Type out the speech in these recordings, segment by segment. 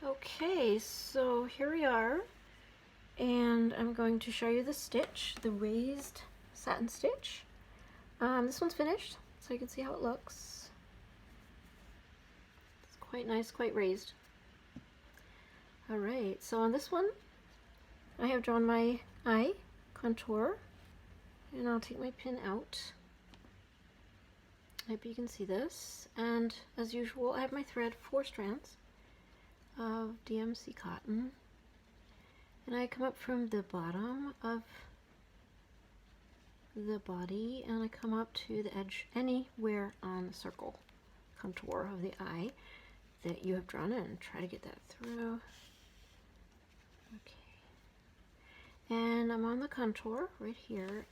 Okay, so here we are, and I'm going to show you the stitch, the raised satin stitch. This one's finished, so you can see how it looks. It's quite nice, quite raised. Alright, so on this one, I have drawn my eye contour, and I'll take my pin out. I hope you can see this, and as usual, I have my thread, 4 strands of DMC cotton, and I come up from the bottom of the body and I come up to the edge anywhere on the circle contour of the eye that you have drawn in. Try to get that through. Okay, and I'm on the contour right here,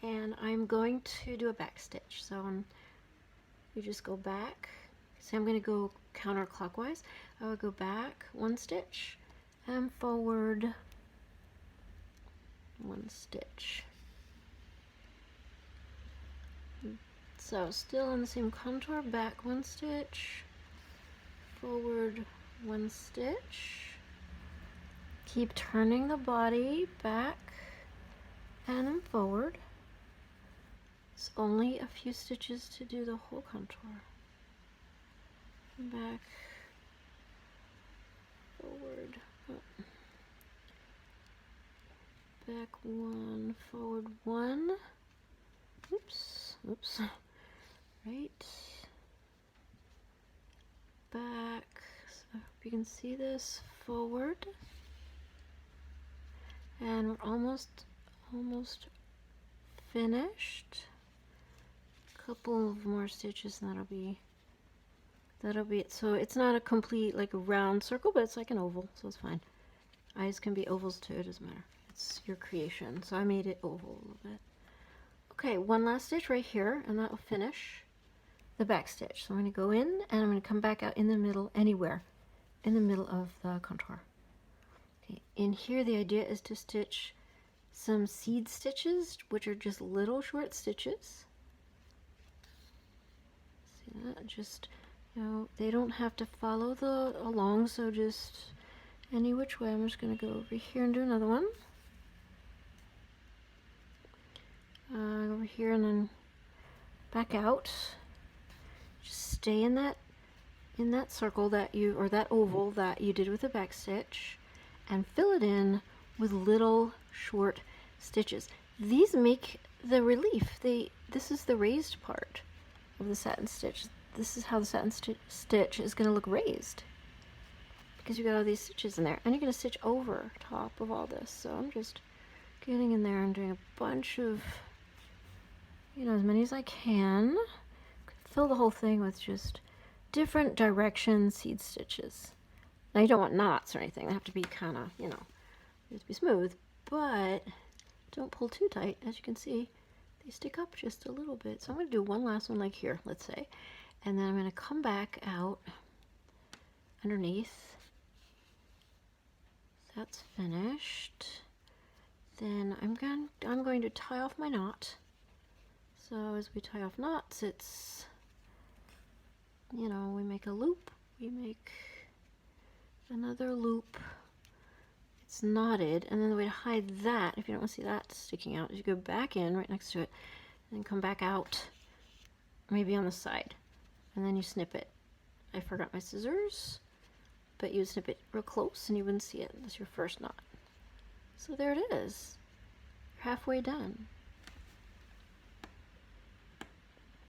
and I'm going to do a back stitch. So you just go back. See, I'm going to go counterclockwise. I would go back 1 stitch and forward 1 stitch. So still on the same contour, back 1 stitch, forward 1 stitch. Keep turning the body back and then forward. It's only a few stitches to do the whole contour. Back, forward, back 1, forward 1, oops, right, back, so I hope you can see this, forward, and we're almost finished. A couple of more stitches and that'll be it. So it's not a complete like a round circle, but it's like an oval, so it's fine. Eyes can be ovals too, it doesn't matter. It's your creation. So I made it oval a little bit. Okay, 1 last stitch right here, and that will finish the back stitch. So I'm going to go in and I'm going to come back out in the middle, anywhere in the middle of the contour. Okay, in here the idea is to stitch some seed stitches, which are just little short stitches. See that? Just, you know, they don't have to follow along, so just any which way. I'm just going to go over here and do another one. Over here and then back out. Just stay in that circle that you, or that oval that you did with the back stitch, and fill it in with little short stitches. These make the relief. This is the raised part of the satin stitch. This is how the satin stitch is going to look raised, because you got all these stitches in there, and you're going to stitch over top of all this. So I'm just getting in there and doing a bunch of, you know, as many as I can. Fill the whole thing with just different direction seed stitches. Now you don't want knots or anything. They have to be kind of, you know, they have to be smooth, but don't pull too tight. As you can see, they stick up just a little bit. So I'm going to do one last one like here, let's say, and then I'm going to come back out underneath. That's finished. Then I'm going to tie off my knot. So as we tie off knots, it's, you know, we make a loop, we make another loop, it's knotted, and then the way to hide that, if you don't want to see that sticking out, is you go back in right next to it, and then come back out, maybe on the side, and then you snip it. I forgot my scissors, but you would snip it real close and you wouldn't see it. That's your first knot. So there it is. You're halfway done.